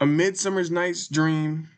A Midsummer Night's Dream,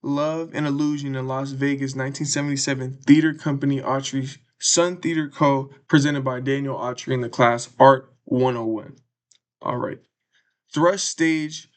Love and Illusion in Las Vegas, 1977, Theater Company Autry, Sun Theater Co., presented by Daniel Autry in the class Art 101. All right. Thrush stage,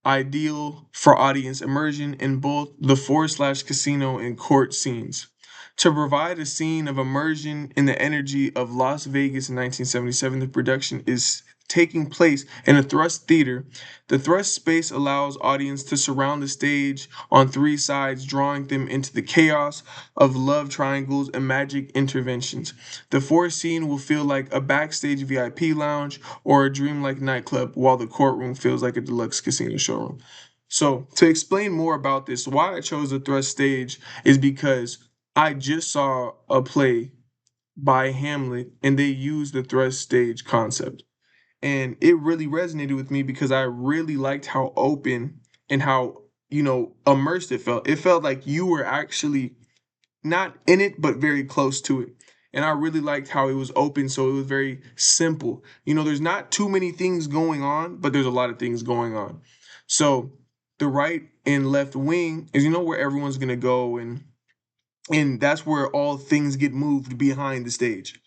ideal for audience immersion in both the Four/casino and court scenes. To provide a scene of immersion in the energy of Las Vegas in 1977, the production is taking place in a thrust theater. The thrust space allows audience to surround the stage on three sides, drawing them into the chaos of love triangles and magic interventions. The fourth scene will feel like a backstage VIP lounge or a dreamlike nightclub, while the courtroom feels like a deluxe casino showroom. So, to explain more about this, why I chose the thrust stage is because I just saw a play by Hamlet and they used the thrust stage concept. And it really resonated with me because I really liked how open and how, immersed it felt. It felt like you were actually not in it, but very close to it. And I really liked how it was open, so it was very simple. There's not too many things going on, but there's a lot of things going on. So the right and left wing is where everyone's gonna go, and that's where all things get moved behind the stage.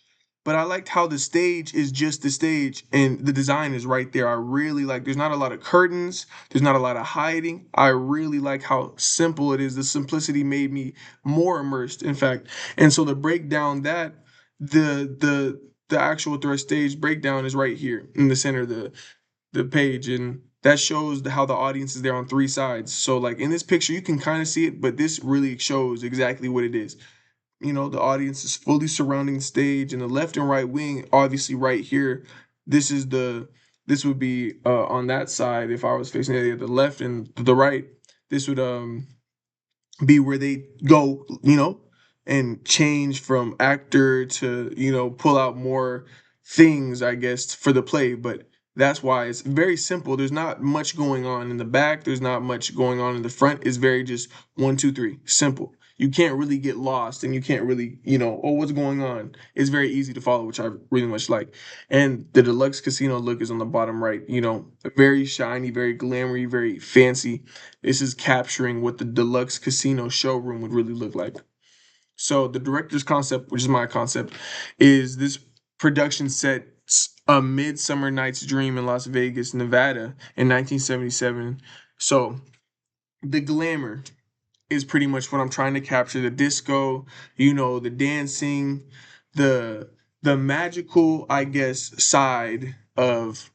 But I liked how the stage is just the stage and the design is right there. I really like there's not a lot of curtains, there's not a lot of hiding. I really like how simple it is. The simplicity made me more immersed, in fact. And so to break down that, the actual thread stage breakdown is right here in the center of the page, and that shows how the audience is there on three sides. So like in this picture you can kind of see it, but this really shows exactly what it is. The audience is fully surrounding the stage, and the left and right wing, obviously right here, this is this would be on that side if I was facing the left and the right. This would be where they go, and change from actor to, pull out more things, I guess, for the play. But that's why it's very simple. There's not much going on in the back, there's not much going on in the front. It's very just one, two, three, simple. You can't really get lost and you can't really, oh, what's going on? It's very easy to follow, which I really much like. And the deluxe casino look is on the bottom right, very shiny, very glamoury, very fancy. This is capturing what the deluxe casino showroom would really look like. So the director's concept, which is my concept, is this production sets a Midsummer Night's Dream in Las Vegas, Nevada in 1977. So the glamour is pretty much what I'm trying to capture. The disco, the dancing, the the magical, I guess, side of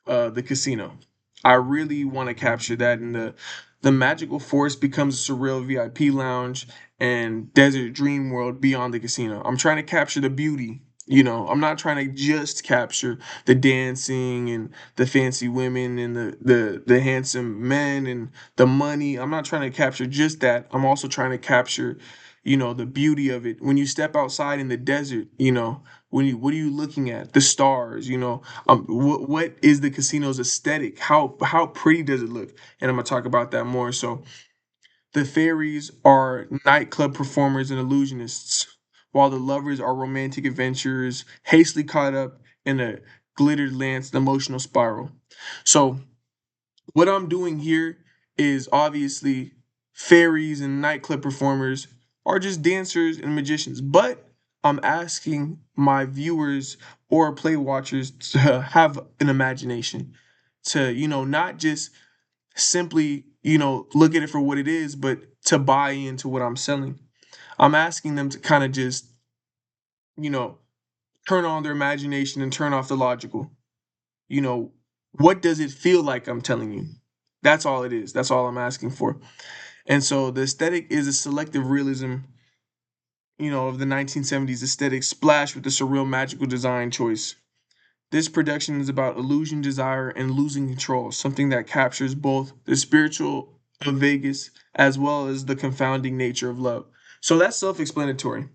the casino. I really want to capture that, and the magical forest becomes a surreal VIP lounge and desert dream world beyond the casino. I'm trying to capture the beauty. I'm not trying to just capture the dancing and the fancy women and the handsome men and the money. I'm not trying to capture just that. I'm also trying to capture, the beauty of it. When you step outside in the desert, what are you looking at? The stars, what is the casino's aesthetic? How pretty does it look? And I'm gonna talk about that more. So the fairies are nightclub performers and illusionists, while the lovers are romantic adventurers hastily caught up in a glittered lance emotional spiral. So what I'm doing here is obviously fairies and nightclub performers are just dancers and magicians, but I'm asking my viewers or play watchers to have an imagination, to, not just simply, look at it for what it is, but to buy into what I'm selling. I'm asking them to kind of just, you know, turn on their imagination and turn off the logical. You know, what does it feel like I'm telling you? That's all it is. That's all I'm asking for. And so the aesthetic is a selective realism, of the 1970s aesthetic splashed with a surreal magical design choice. This production is about illusion, desire, and losing control, something that captures both the spiritual of Vegas as well as the confounding nature of love. So that's self-explanatory.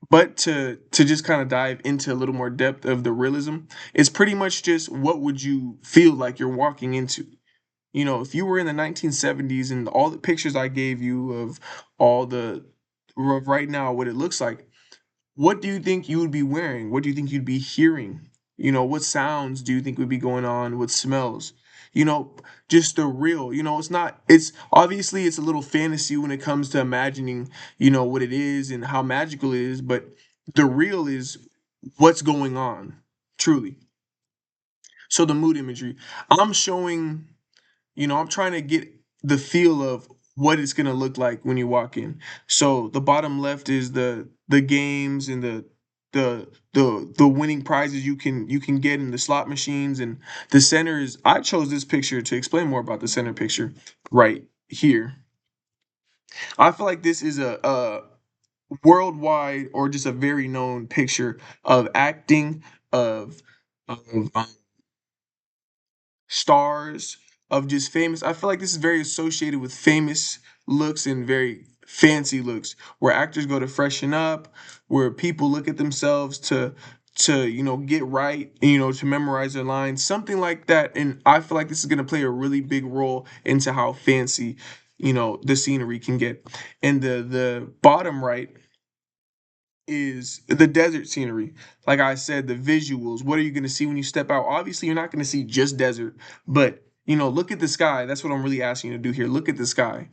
But to just kind of dive into a little more depth of the realism, it's pretty much just what would you feel like you're walking into. If you were in the 1970s and all the pictures I gave you of all the of right now what it looks like, what do you think you would be wearing? What do you think you'd be hearing? What sounds do you think would be going on? What smells? you know, just the real. It's not. It's obviously it's a little fantasy when it comes to imagining, what it is and how magical it is, but the real is what's going on, truly. So the mood imagery, I'm showing, I'm trying to get the feel of what it's gonna look like when you walk in. So the bottom left is the games and the winning prizes you can get in the slot machines, and the center is, I chose this picture to explain more about the center picture right here. I feel like this is a worldwide or just a very known picture of acting, of stars, of just famous. I feel like this is very associated with famous looks and very fancy looks, where actors go to freshen up, where people look at themselves to get right, and, to memorize their lines, something like that. And I feel like this is going to play a really big role into how fancy the scenery can get. And the bottom right is the desert scenery. Like I said, the visuals. What are you going to see when you step out? Obviously, you're not going to see just desert, but look at the sky. That's what I'm really asking you to do here. Look at the sky.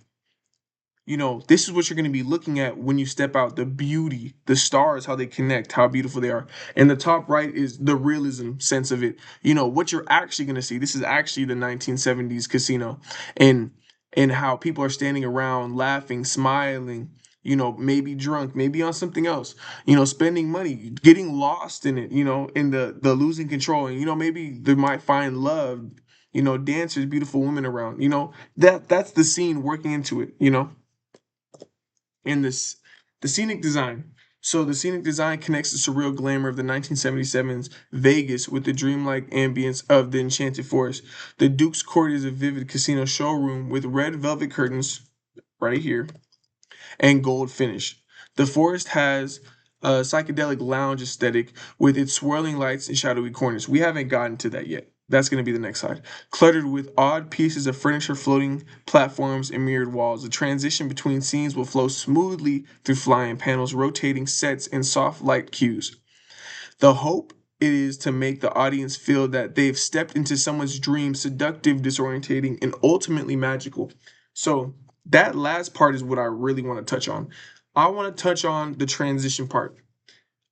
This is what you're going to be looking at when you step out, the beauty, the stars, how they connect, how beautiful they are. And the top right is the realism sense of it. What you're actually going to see. This is actually the 1970s casino, and how people are standing around laughing, smiling, maybe drunk, maybe on something else, spending money, getting lost in it, in the losing control. And maybe they might find love, dancers, beautiful women around, that's the scene working into it, in this the scenic design. So the scenic design connects the surreal glamour of the 1977's Vegas with the dreamlike ambience of the Enchanted Forest. The Duke's Court is a vivid casino showroom with red velvet curtains right here and gold finish. The forest has a psychedelic lounge aesthetic with its swirling lights and shadowy corners. We haven't gotten to that yet. That's going to be the next slide. Cluttered with odd pieces of furniture, floating platforms, and mirrored walls. The transition between scenes will flow smoothly through flying panels, rotating sets, and soft light cues. The hope is to make the audience feel that they've stepped into someone's dream, seductive, disorientating, and ultimately magical. So that last part is what I really want to touch on. I want to touch on the transition part.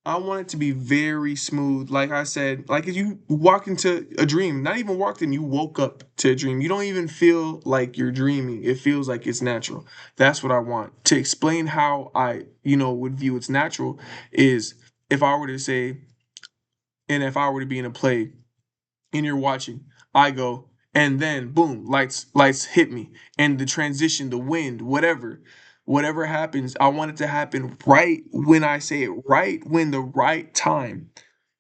I want it to be very smooth. Like I said, like if you walk into a dream, not even walked in, you woke up to a dream. You don't even feel like you're dreaming. It feels like it's natural. That's what I want. To explain how I, would view it's natural is, if I were to say, and if I were to be in a play and you're watching, I go, and then boom, lights hit me, and the transition, the wind, whatever happens, I want it to happen right when I say it, right when the right time,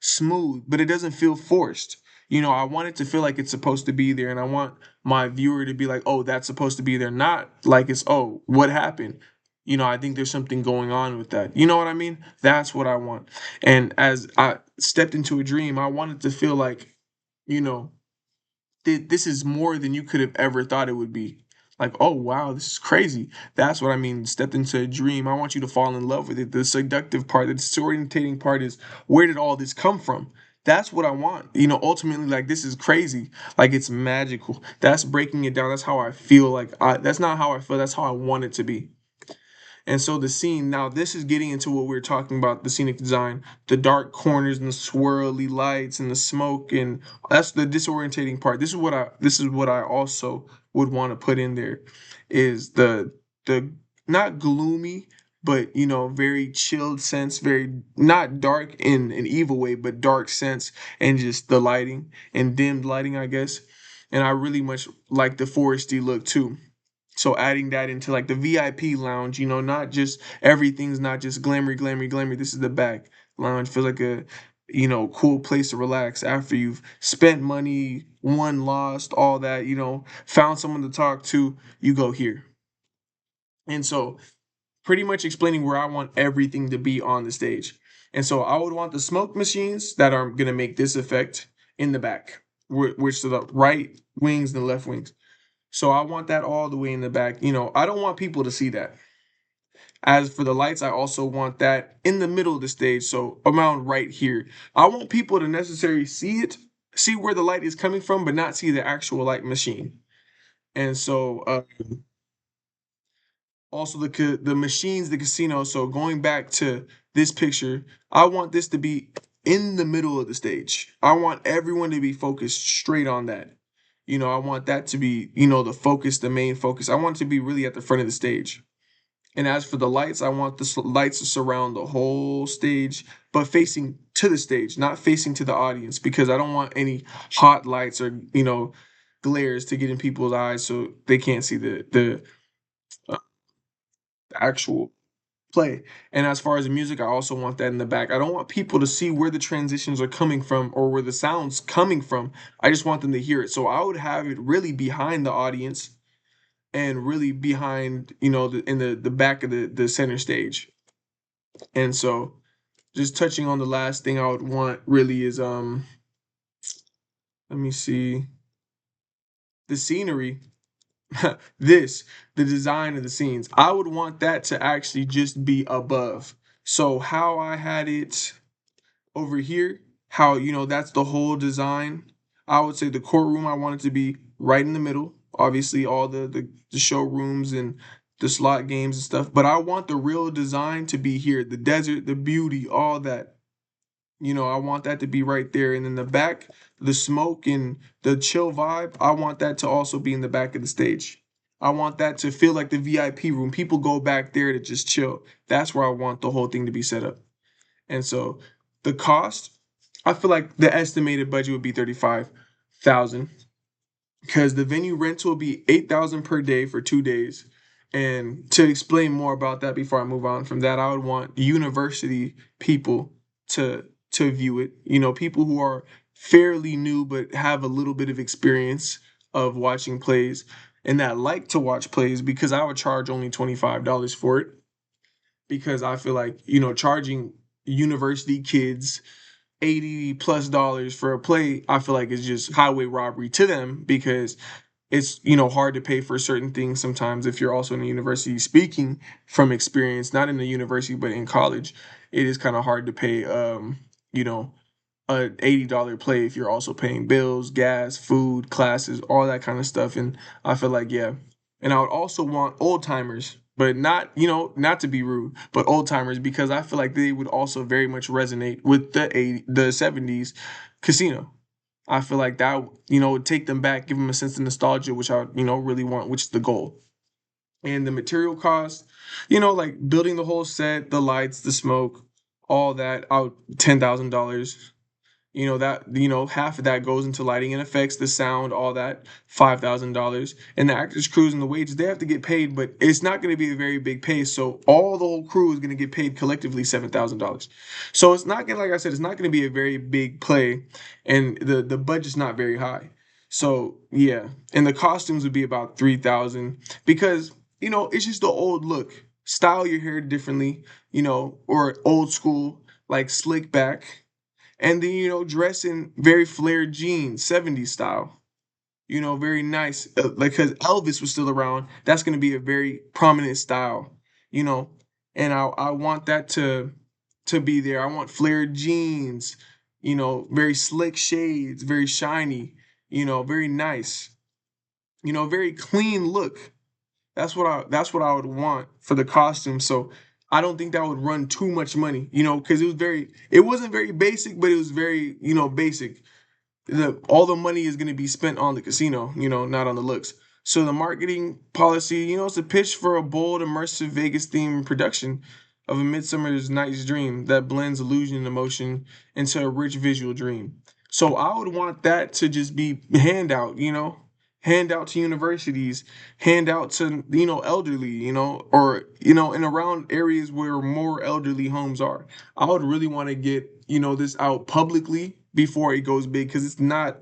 smooth, but it doesn't feel forced. I want it to feel like it's supposed to be there, and I want my viewer to be like, oh, that's supposed to be there, not like it's, oh, what happened. I think there's something going on with that. You know what I mean? That's what I want. And as I stepped into a dream, I wanted to feel like, you know, this is more than you could have ever thought it would be. Like, oh wow, this is crazy. That's what I mean. Stepped into a dream. I want you to fall in love with it. The seductive part, the disorientating part is, where did all this come from? That's what I want. Ultimately, like, this is crazy. Like, it's magical. That's breaking it down. That's how I feel. That's not how I feel. That's how I want it to be. And so the scene, now this is getting into what we are talking about, the scenic design, the dark corners and the swirly lights and the smoke, and that's the disorientating part. This is what I also would want to put in there, is the not gloomy, but very chilled sense, very not dark in an evil way, but dark sense, and just the lighting and dimmed lighting, I guess. And I really much like the foresty look too. So adding that into like the VIP lounge, not just everything's not just glamoury, glamoury, glamoury. This is the back lounge. Feels like a cool place to relax after you've spent money, won, lost, all that. Found someone to talk to. You go here, and so pretty much explaining where I want everything to be on the stage. And so I would want the smoke machines that are gonna make this effect in the back, which are the right wings and the left wings. So I want that all the way in the back. I don't want people to see that. As for the lights, I also want that in the middle of the stage, so around right here. I want people to necessarily see where the light is coming from, but not see the actual light machine. And so also the machines, the casino. So going back to this picture, I want this to be in the middle of the stage. I want everyone to be focused straight on that. I want that to be, the focus, the main focus. I want it to be really at the front of the stage. And as for the lights, I want the lights to surround the whole stage, but facing to the stage, not facing to the audience, because I don't want any hot lights or glares to get in people's eyes so they can't see uh, the actual play. And as far as the music, I also want that in the back. I don't want people to see where the transitions are coming from or where the sound's coming from. I just want them to hear it. So I would have it really behind the audience and really behind, in the back of the center stage. And so just touching on the last thing I would want really is let me see, the scenery. this the design of the scenes, I would want that to actually just be above. So how I had it over here, how that's the whole design. I would say the courtroom, I want it to be right in the middle. Obviously, all the showrooms and the slot games and stuff. But I want the real design to be here. The desert, the beauty, all that. I want that to be right there. And in the back, the smoke and the chill vibe, I want that to also be in the back of the stage. I want that to feel like the VIP room. People go back there to just chill. That's where I want the whole thing to be set up. And so the cost, I feel like the estimated budget would be 35,000 because the venue rental will be 8,000 per day for 2 days. And to explain more about that before I move on from that, I would want university people to view it. People who are fairly new but have a little bit of experience of watching plays and that like to watch plays, because I would charge only $25 for it, because I feel like, charging university kids $80+ for a play, I feel like it's just highway robbery to them, because it's hard to pay for certain things sometimes if you're also in a university. Speaking from experience, not in the university but in college, it is kind of hard to pay you know a $80 play if you're also paying bills, gas, food, classes, all that kind of stuff. And I feel like, yeah. And I would also want old timers, but not, not to be rude, but old timers, because I feel like they would also very much resonate with the 70s casino. I feel like that, would take them back, give them a sense of nostalgia, which I, really want, which is the goal. And the material cost, like building the whole set, the lights, the smoke, all that, out $10,000. That half of that goes into lighting and effects, the sound, all that, $5,000. And the actors, crews, and the wages, they have to get paid, but it's not going to be a very big pay. So all the whole crew is going to get paid collectively $7,000. So it's not gonna, like I said, it's not going to be a very big play, and the budget's not very high. So yeah, and the costumes would be about 3,000, because it's just the old look. Style your hair differently, or old school, like slick back, and then dress in very flared jeans, 70s style. Very nice. Like, because Elvis was still around, that's going to be a very prominent style. You know, and I want that to be there. I want flared jeans. Very slick shades, very shiny. Very nice. Very clean look. That's what I would want for the costume. So I don't think that would run too much money, because it wasn't very basic, but it was very, basic. All the money is going to be spent on the casino, not on the looks. So the marketing policy, it's a pitch for a bold, immersive Vegas themed production of A Midsummer's Night's Dream that blends illusion and emotion into a rich visual dream. So I would want that to just be handout, hand out to universities, hand out to elderly, or in around areas where more elderly homes are. I would really want to get this out publicly before it goes big, because it's not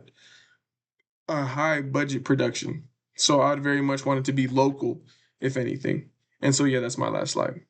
a high budget production. So I'd very much want it to be local, if anything. And so yeah, that's my last slide.